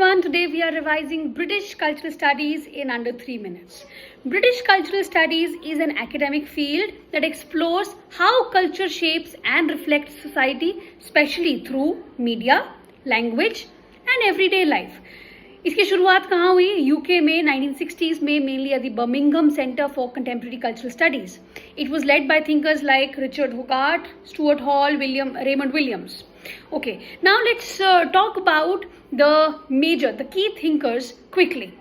Today we are revising British Cultural Studies in under 3 minutes. British Cultural Studies is an academic field that explores how culture shapes and reflects society, especially through media, language and everyday life. इसकी शुरुआत कहाँ हुई? UK में 1960s में, mainly at the Birmingham Center for Contemporary Cultural Studies. It was led by thinkers like Richard Hogarth, Stuart Hall, Raymond Williams. Okay, now let's talk about the key thinkers quickly.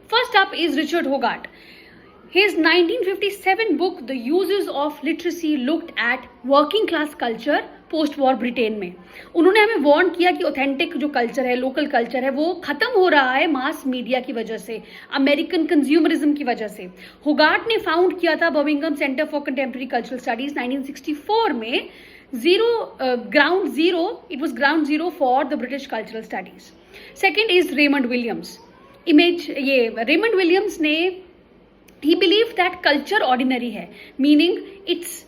First up is Richard Hogarth. His 1957 book, The Uses of Literacy, looked at working class culture post war Britain में. उन्होंने हमें warn किया कि authentic जो culture है, local culture है, वो खत्म हो रहा है मास मीडिया की वजह से, अमेरिकन कंज्यूमरिज्म की वजह से. होगार्ट ने फाउंड किया था Birmingham centre for contemporary cultural studies 1964 में. It was ground zero for the British cultural studies. Second is Raymond Williams. Raymond Williams he believed that culture ordinary hai, meaning it's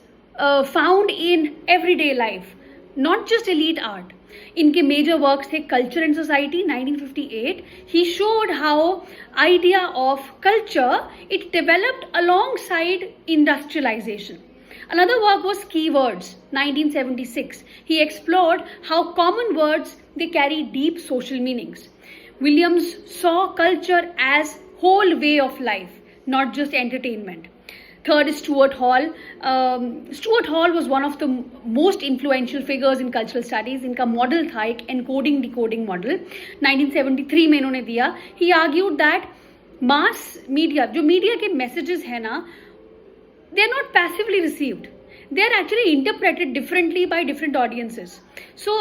found in everyday life, not just elite art. इनके major works थे Culture and Society 1958. He showed how idea of culture it developed alongside industrialization. Another work was Keywords 1976. He explored how common words they carry deep social meanings. Williams saw culture as whole way of life, not just entertainment. Third is Stuart Hall. Stuart Hall was one of the most influential figures in cultural studies. इनका model था एक encoding decoding model 1973 में इन्होंने दिया. He argued that mass media, जो media के messages है ना, they are not passively received. They are actually interpreted differently by different audiences. So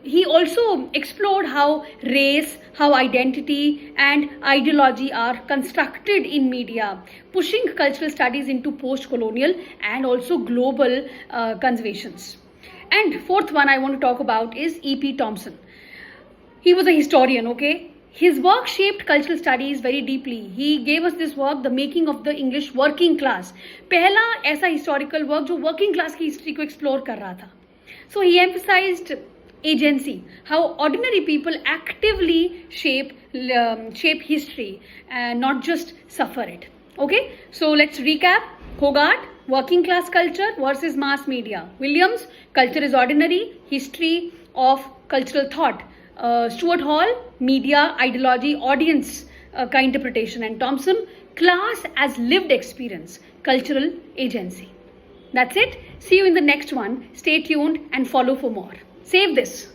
he also explored how race, how identity and ideology are constructed in media, pushing cultural studies into post-colonial and also global conservations. And fourth one I want to talk about is E.P. Thompson. He was a historian, okay? His work shaped cultural studies very deeply. He gave us this work, The Making of the English Working Class. पहला ऐसा historical work जो working class की history को explore कर रहा था. So he emphasized agency, how ordinary people actively shape history and not just suffer it. Okay, so let's recap. Hogarth, working class culture versus mass media. Williams, culture is ordinary, history of cultural thought. Stuart Hall, media, ideology, audience का interpretation, and Thompson, class as lived experience, cultural agency. That's it. See you in the next one. Stay tuned and follow for more. Save this.